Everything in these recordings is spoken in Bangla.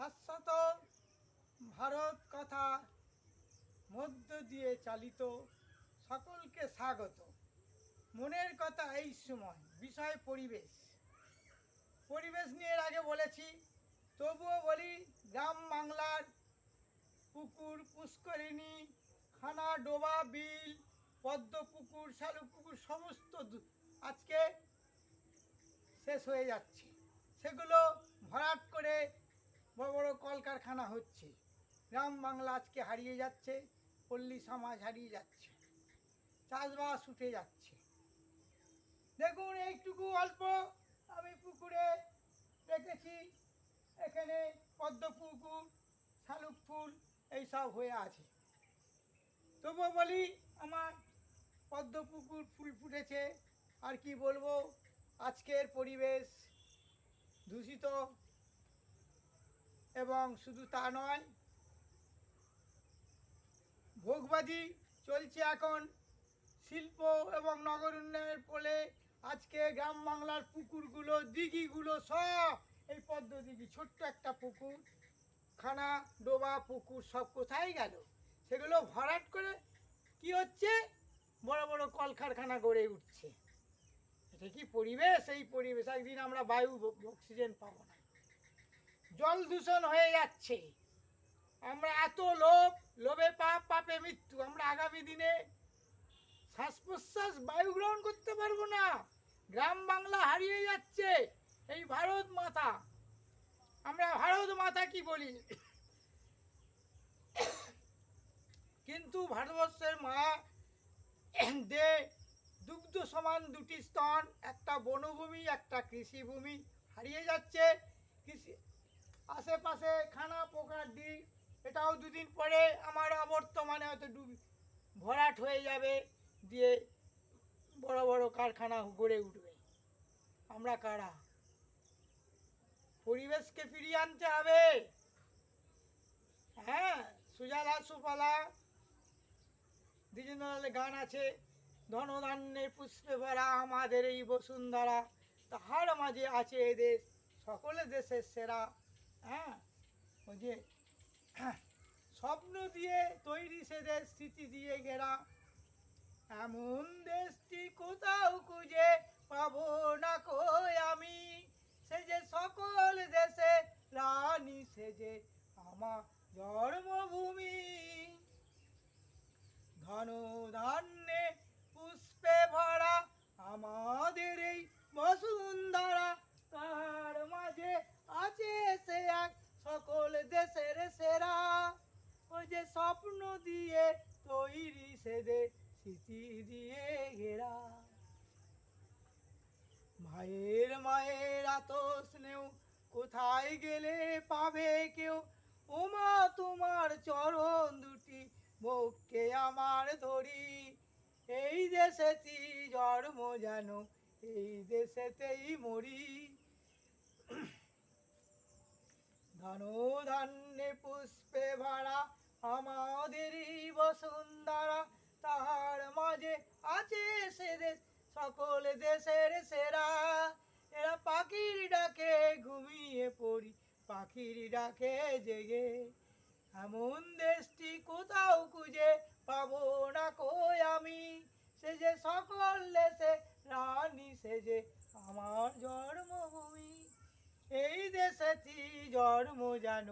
শাশ্বত ভারত কথা মধ্য দিয়ে চালিত সকলকে স্বাগত। মনের কথা এই সময় বিষয় পরিবেশ। পরিবেশ নিয়ে এর আগে বলেছি, তবুও বলি, গ্রাম বাংলার পুকুর, পুষ্করিণী, খানা, ডোবা, বিল, পদ্ম পুকুর, শালুক পুকুর সমস্ত আজকে শেষ হয়ে যাচ্ছে। সেগুলো ভরাট করে বড় বড় কলকারখানা হচ্ছে। গ্রাম বাংলা আজকে হারিয়ে যাচ্ছে, পল্লী সমাজ হারিয়ে যাচ্ছে, চাষবাস উঠে যাচ্ছে। দেখুন, এইটুকু অল্প আমি পুকুরে রেখেছি, এখানে পদ্ম পুকুর, শালুক ফুল এইসব হয়ে আছে। তবুও বলি, আমার পদ্ম পুকুর ফুল ফুটেছে। আর কি বলবো, আজকের পরিবেশ দূষিত, এবং শুধু তা নয়, ভোগবাজি চলছে এখন। শিল্প এবং নগর উন্নয়নের ফলে আজকে গ্রাম বাংলার পুকুরগুলো, দিঘিগুলো সব এই পদ্ম দিঘি, ছোট্ট একটা পুকুর, খানা, ডোবা পুকুর সব কোথায় গেল? সেগুলো ভরাট করে কি হচ্ছে, বড় বড় কলকারখানা গড়ে উঠছে। এটা কি পরিবেশ? এই পরিবেশ একদিন আমরা বায়ু, অক্সিজেন পাবো না। জল দূষণ হয়ে যাচ্ছে। আমরা এত লোভে পাপ, পাপে মৃত্যু। আমরা আগামী দিনে শ্বাস প্রশ্বাস বায়ু গ্রহণ করতে পারবো না। গ্রাম বাংলা হারিয়ে যাচ্ছে। এই ভারত মাতা, আমরা ভারত মাতা কি বলি, কিন্তু ভারতবর্ষের মা দে দুগ্ধ সমান দুটি স্তন, একটা বনভূমি, একটা কৃষিভূমি হারিয়ে যাচ্ছে। কৃষি আশেপাশে খানা পোকার দিক, এটাও দুদিন পরে আমার অবর্তমানে হয়তো ভরাট হয়ে যাবে, দিয়ে বড় বড় কারখানা গড়ে উঠবে। আমরা কারা? পরিবেশকে ফিরিয়ে আনতে হবে। হ্যাঁ, সুজলা সুফলা দ্বিজেন্দ্রলালের গান আছে, ধনধান্যে পুষ্পে ভরা আমাদের এই বসুন্ধরা, তাহার মাঝে আছে এ দেশ সকলে দেশের সেরা। হ্যাঁ, ওই যে স্বপ্ন দিয়ে তৈরি সে দেশ, স্মৃতি দিয়ে ঘেরা, এমন দেশটি কোথাও খুঁজে পাবো না কই আমি, সে যে সকল দেশে রানী, সে যে আমার জন্মভূমি। ধন ধান্যে পুষ্পে ভরা আমাদের এই বসুন্ধরা, তার মাঝে আছে সে এক সকল দেশের সেরা। ওই যে স্বপ্ন দিয়ে তৈরি সে দেশ, স্মৃতি দিয়ে ঘেরা। মায়ের মায়ের এত স্নেহ কোথায় গেলে পাবে কেউ, ওমা তোমার চরণ দুটি বুকে আমার ধরি, এই দেশেতেই জন্ম যেন এই দেশেতেই মরি। ধন ধান্যে পুষ্পে ভরা আমাদেরই বসুন্ধরা, তাহার মাঝে আছে সে দেশ সকল দেশের সেরা। এরা পাখির ডাকে ঘুমিয়ে পড়ি, পাখির ডাকে জেগে, এমন দেশটি কোথাও খুঁজে পাবো না কই আমি, সে যে সকল দেশে রানী, সে যে আমার জন্মভূমি, এই দেশেতেই জন্ম যেন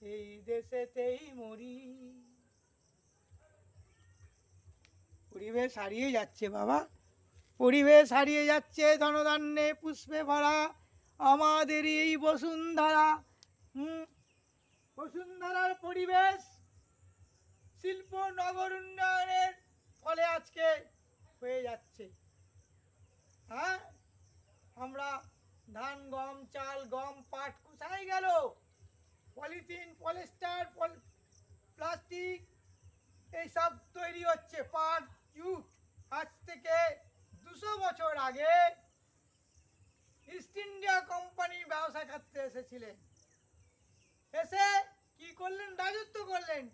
এই দেশেতেই মরি। পরিবেশ হারিয়ে যাচ্ছে বাবা, পরিবেশ হারিয়ে যাচ্ছে। ধনধান্যে পুষ্পে ভরা আমাদের এই বসুন্ধরা। বসুন্ধরার পরিবেশ শিল্প নগর উন্নয়নের ফলে আজকে হয়ে যাচ্ছে। হ্যাঁ, আমরা ধান, গম, চাল, গম, পাট কোথায় গেল? পলিথিন, পলিস্টার, প্লাস্টিক এইসব তৈরি হচ্ছে। পাট, জুট, আজ থেকে 200 বছর আগে ইস্ট ইন্ডিয়া কোম্পানি ব্যবসা করতে এসেছিলেন। এসে কি করলেন? রাজত্ব করলেন।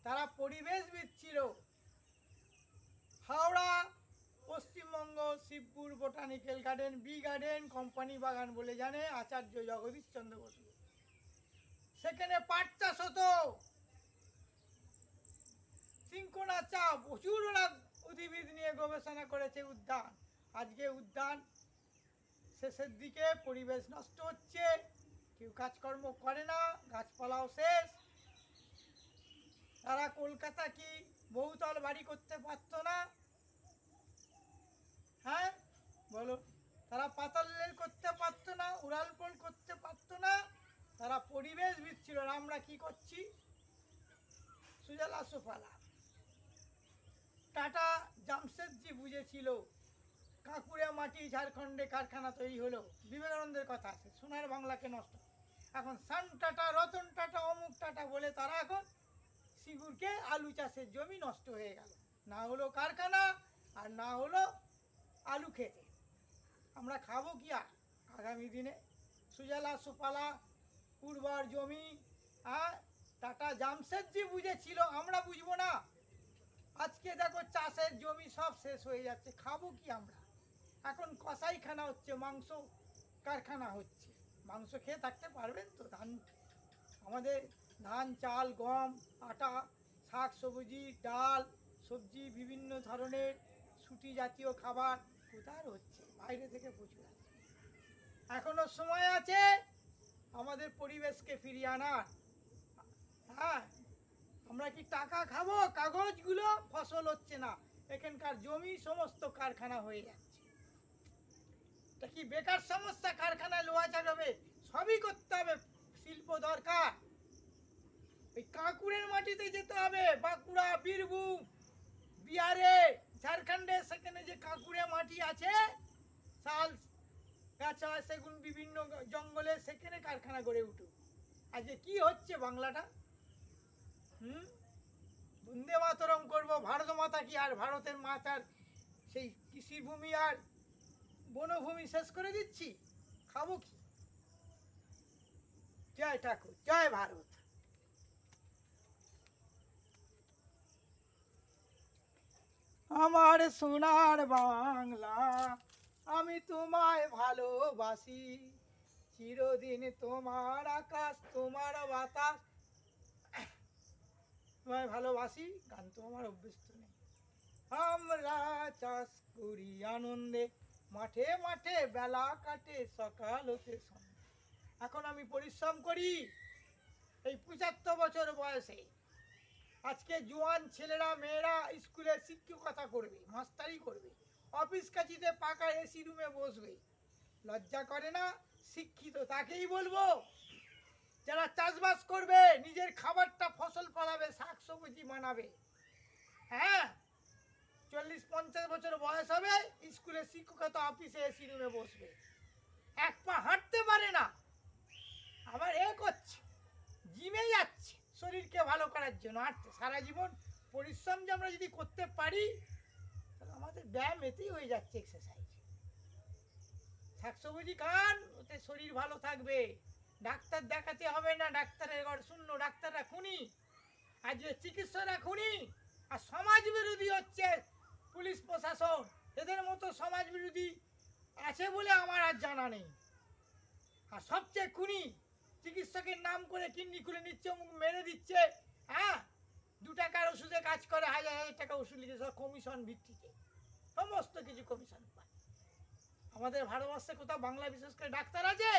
তারা পরিবেশবিদ ছিল। Howrah, Paschimbanga, Shibpur botanical garden, B garden, company বাগান বলে জানে আচার্য জগদীশ চন্দ্র বসু। সেখানে পাট চাষ হতো, সিংকোনা চা, প্রচুর ওরা উদ্ভিদ নিয়ে গবেষণা করেছে উদ্যান। আজকে উদ্যান শেষের দিকে, পরিবেশ নষ্ট হচ্ছে, কেউ কাজকর্ম করে না, গাছপালাও শেষ। তারা কলকাতা কি বহুতল বাড়ি করতে পারতো না? হ্যাঁ বলো, তারা পাতাল রেল করতে পারতো না, উড়ালপোল করতে পারতো না, তারা পরিবেশবিদ ছিল। আমরা কি করছি? সুজলা সুফলা। টাটা জামশেদজি বুঝেছিল কাঁকুড়ে মাটি ঝাড়খণ্ডে কারখানা তৈরি হলো, বিবেকানন্দের কথা আছে, সোনার বাংলাকে নষ্ট। এখন সান টাটা, রতন টাটা, অমুক টাটা বলে তারা এখন সিঙ্গুরকে আলু চাষের জমি নষ্ট হয়ে গেল, না হলো কারখানা আর না হলো আলু খেতে। আমরা খাবো কি আর আগামী দিনে? সুজলা সুফলা, উর্বর জমি। আর টাটা জামশেদজি বুঝেছিল, আমরা বুঝবো না? আজকে দেখো চাষের জমি সব শেষ হয়ে যাচ্ছে, খাবো কি আমরা? এখন কসাইখানা হচ্ছে, মাংস কারখানা হচ্ছে। মাংস খেয়ে থাকতে পারবেন তো? আমাদের ধান, চাল, গম, আটা, শাক সবজি, ডাল, সবজি, বিভিন্ন ধরনের সুটি জাতীয় খাবার কোথায় হচ্ছে? বাইরে থেকে প্রচুর আসছে। এখনো সময় আছে আমাদের পরিবেশকে ফিরিয়ে আনার। হ্যাঁ, আমরা কি টাকা খাবো? কাগজগুলো ফসল হচ্ছে না, এখানকার জমি সমস্ত কারখানা হয়ে যাচ্ছে। এটা কি বেকার সমস্যা? কারখানায় লোহা চালাবে, সবই করতে হবে, শিল্প দরকার। ওই কাঁকুড়ের মাটিতে যেতে হবে, বাঁকুড়া, বীরভূম, বিহারে, ঝাড়খণ্ডে, সেখানে যে কাঁকুড়ে মাটি আছে, শাল গাছ, সেগুন, বিভিন্ন জঙ্গলে, সেখানে কারখানা গড়ে উঠুক। আজকে কি হচ্ছে বাংলাটা? বন্দে মাতরম করবো, ভারত মাতা কি, আর ভারতের মাতার সেই কৃষিভূমি আর বনভূমি শেষ করে দিচ্ছি, খাবো কি? জয় ঠাকুর, জয় ভারত। আমার সোনার বাংলা, আমি তোমায় ভালোবাসি, চিরদিন তোমার আকাশ, তোমার বাতাস। তোমায় ভালোবাসি, গান তো আমার অভ্যস্ত নেই। আমরা চাষ করি আনন্দে, মাঠে মাঠে বেলা কাটে, সকাল হতে সন্ধ্যা। এখন আমি পরিশ্রম করি এই 75 বছর বয়সে। আজকে জোয়ান ছেলেরা মেয়েরা স্কুলে শিক্ষকতা করবে, মাস্টারি করবে, অফিস কাছিতে পাকা এসি রুমে বসবে। লজ্জা করে না? শিক্ষিত তাকেই বলবো যারা চাষবাস করবে, নিজের খাবারটা ফসল ফলাবে, শাক সবজি বানাবে। হ্যাঁ, 40-50 বছর বয়স হবে, স্কুলে শিক্ষকতা, অফিসে এসি রুমে বসবে, এক পা হাঁটতে পারে না, আবার করছে, জিমে যাচ্ছে শরীরকে ভালো করার জন্য, হাঁটতে। সারা জীবন পরিশ্রম যে আমরা যদি করতে পারি, তাহলে আমাদের ব্যায়াম এতেই হয়ে যাচ্ছে, এক্সারসাইজ। শাকসবজি খান, ওতে শরীর ভালো থাকবে, ডাক্তার দেখাতে হবে না, ডাক্তারের ঘর শূন্য, ডাক্তাররা খুনি, আজকে চিকিৎসকরা খুনি, আর সমাজ বিরোধী হচ্ছে পুলিশ প্রশাসন। এদের মতো সমাজ বিরোধী আছে বলে আমার আর জানা নেই। আর সবচেয়ে খুনি চিকিৎসকের নাম করে কিডনি খুলে নিচ্ছে, মেরে দিচ্ছে। হ্যাঁ, 2 টাকার ওষুধে কাজ করে, 1000 টাকা ওষুধ লিখে, সব কমিশন ভিত্তিতে সমস্ত কিছু কমিশন পায়। আমাদের ভারতবর্ষে কোথাও বাংলা বিশেষ করে ডাক্তার আছে?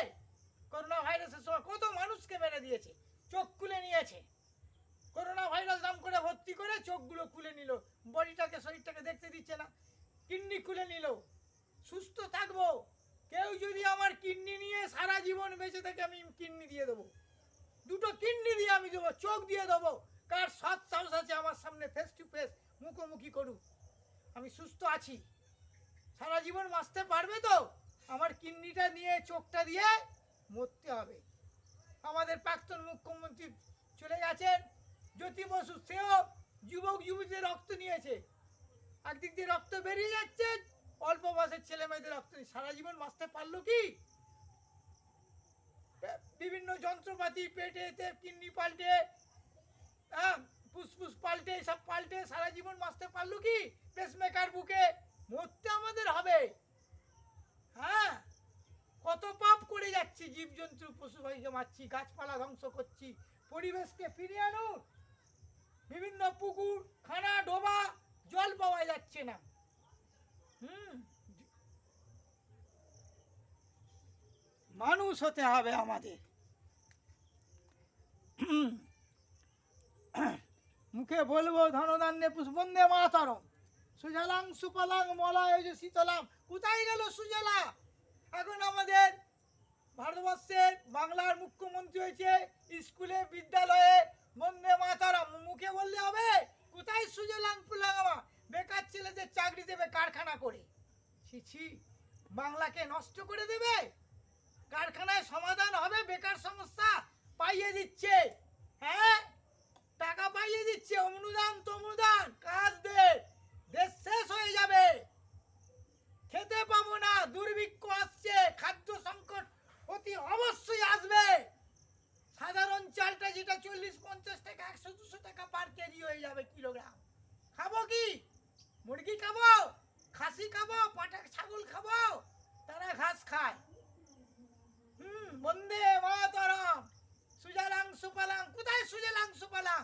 করোনা ভাইরাসের সময় কত মানুষকে মেরে দিয়েছে, চোখ খুলে নিয়েছে। করোনা ভাইরাস নাম করে ভর্তি করে চোখগুলো খুলে নিল, বডিটাকে, শরীরটাকে দেখতে দিচ্ছে না, কিডনি খুলে নিল। সুস্থ থাকবো, কেউ যদি আমার কিডনি নিয়ে সারা জীবন বেঁচে থাকে, আমি কিডনি দিয়ে দেবো, 2টো কিডনি দিয়ে আমি দেবো, চোখ দিয়ে দেবো। কার সৎ সাহস আছে আমার সামনে ফেস টু ফেস মুখোমুখি করুক? আমি সুস্থ আছি, সারা জীবন বাঁচতে পারবে তো? আমার কিডনিটা নিয়ে, চোখটা দিয়ে মরতে হবে। আমাদের প্রাক্তন মুখ্যমন্ত্রী চলে গেছেন, জ্যোতি বসু, সেও যুবক যুবতীদের রক্ত নিয়েছে, একদিক দিয়ে রক্ত বেরিয়ে যাচ্ছে, অল্প বয়সের ছেলে মেয়েদের রক্ত নিয়ে সারা জীবন বাঁচতে পারলো কি? বিভিন্ন যন্ত্রপাতি পেটেতে, কিডনি পাল্টে, ফুসফুস পাল্টে, সব পাল্টে সারা জীবন বাঁচতে পারলো কি? পেসমেকার বুকে, মরতে আমাদের হবে। হ্যাঁ, কত পাপ করে যাচ্ছি জীবন। জীবজন্তু পশু পাখিকে মারছি, গাছপালা ধ্বংস করছি, পরিবেশকে ফিরিয়ে আনুন। বিভিন্ন পুকুর খানা ডোবা জল পাওয়া যাচ্ছে না। মানুষ হতে হবে আমাদের। মুখে বলবো ধনধান্যে পুষ্পন্দে মাতরম, সুজলাং সুফলাং মলয়জ শীতলাম। কোথায় গেল সুজলা? এখন আমাদের ভারতবর্ষের বাংলার মুখ্যমন্ত্রী হয়েছে, স্কুলে বিদ্যালয়ে বন্দে মাতরম মুখে বললে হবে? কোথায় সুজলাং ফুলাং? বেকার ছেলেদের চাকরি দেবে কারখানা করে। ছি ছি, বাংলাকে নষ্ট করে দেবে। কারখানায় সমাধান হবে বেকার সমস্যা পাইয়ে দিচ্ছে, হ্যাঁ টাকা পাইয়ে দিচ্ছে, অনুদান তমুদান কাজ দে, দেশ শেষ হয়ে যাবে, খেতে পাবো না, দুর্ভিক্ষ আসছে, খাদ্য সংকট অতি অবশ্যই আসবে। সাধারণ চালটা যেটা 40-50 টাকা 100-200 টাকা পার কেজি হয়ে যাবে কিলোগ্রাম। খাবো কি? মুরগি খাবো, খাসি খাবো, পাটা ছাগল খাবো? তারা ঘাস খায়। বন্দে মাতরম, সুজলাং সুফলাং। কোথায় সুজলাং সুফলাং?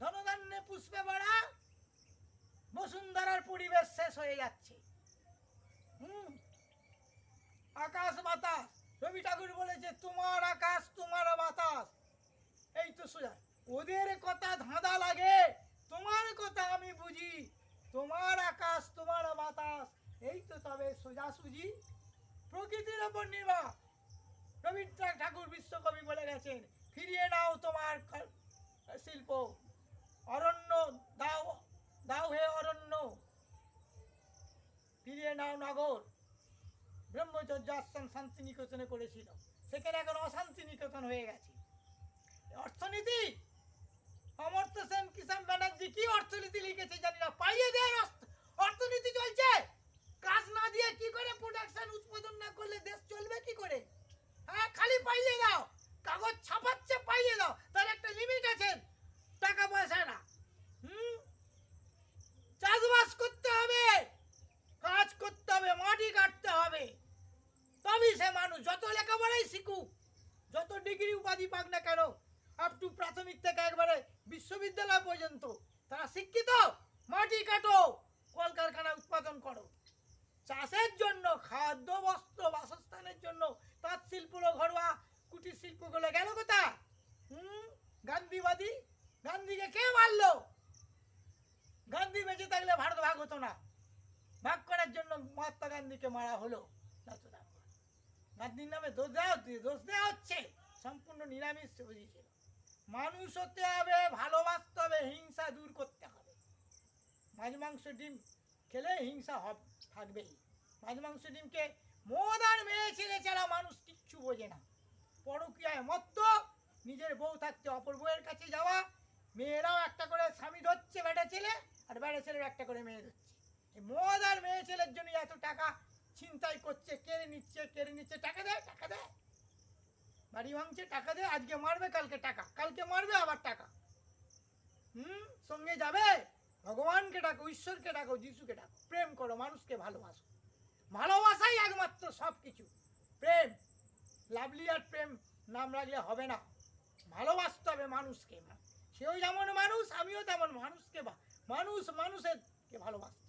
ধনধান্যে পুষ্পে ভরা বসুন্ধরার পরিবেশ শেষ হয়ে যাচ্ছে। আকাশ বাতাস, রবি ঠাকুর বলেছে তোমার আকাশ তোমার বাতাস। এই তো সোজা, ওদের কথা ধাঁধা লাগে, তোমার কথা আমি বুঝি, তোমার আকাশ তোমার বাতাস, এই তো তবে সোজাসুজি প্রকৃতির ওপর নির্ভর। রবীন্দ্রনাথ ঠাকুর বিশ্বকবি বলে গেছেন, ফিরিয়ে নাও তোমার শিল্প, অরণ্য দাও দাও হে অরণ্য, ফিরিয়ে নাও নগর। ব্রহ্মচর্য আশ্রম শান্তিনিকেতনে করেছিল, সেখানে এখন অশান্তি নিকেতন হয়ে গেছে। অর্থনীতি, অমর্ত্য সেন কিষাণ ব্যানার্জি কি অর্থনীতি লিখেছে জানি না, পাইয়ে দেয় অর্থনীতি চলছে। কাজ না দিয়ে কি করে প্রোডাকশন উৎপাদন না করলে দেশ চলবে কি করে? হ্যাঁ, খালি পাইয়ে দাও, কাগজ ছাপাচ্ছে পাইয়ে দাও, তার একটা লিমিট আছে, টাকা পয়সা না। চাষবাস করতে হবে, কাজ করতে হবে, মাটি কাটতে হবে, তবেই সে মানুষ যত লেখাপড়াই শিখুক, যত ডিগ্রি উপাধি পাক না কেন, আপ টু প্রাথমিক থেকে একবারে বিশ্ববিদ্যালয় পর্যন্ত তারা শিক্ষিত। মাটি কাটো, কলকারখানা উৎপাদন করো, চাষের জন্য, খাদ্য বস্ত্র বাসস্থানের জন্য তাঁত শিল্প ঘরোয়া কুটির শিল্পগুলো গেল কোথায়? গান্ধীবাদী, গান্ধীকে কে মারলো? গান্ধী বেঁচে থাকলে ভারত ভাগ হতো না, ভাগ করার জন্য মহাত্মা গান্ধীকে মারা হলো। গান্ধীর নামে দোষ দেওয়া হচ্ছে, সম্পূর্ণ নিরামিষ বুঝিয়েছিল। মানুষ হতে হবে, ভালোবাসতে হবে, হিংসা দূর করতে হবে। মাছ মাংস ডিম খেলে হিংসা থাকবেই। মাছ মাংস ডিমকে মদ আর মেয়ে ছেলে ছাড়া মানুষ কিচ্ছু বোঝে না। পরকীয়ায় মত্ত, নিজের বউ থাকতে অপর বউয়ের কাছে যাওয়া, মেয়েরাও একটা করে স্বামী ধরছে বেটা ছেলে, আর বেটা ছেলের একটা করে মেয়ে ধরছে। এই মদ আর মেয়ে ছেলের জন্য এত টাকা ছিনতাই করছে, কেড়ে নিচ্ছে, টাকা দেয়, বাড়ি ভাঙছে, টাকা দেয়, আজকে মারবে কালকে টাকা, কালকে মারবে আবার টাকা। সঙ্গে যাবে, ভগবানকে ডাকো, ঈশ্বরকে ডাকো, যিশুকে ডাকো, প্রেম করো, মানুষকে ভালোবাসো। ভালোবাসাই একমাত্র সব কিছু। প্রেম, লাভলি আর প্রেম নাম রাখলে হবে না, ভালোবাসতে হবে মানুষকে। সেও যেমন মানুষ, আমিও তেমন মানুষকে, মানুষেরকে ভালোবাসতে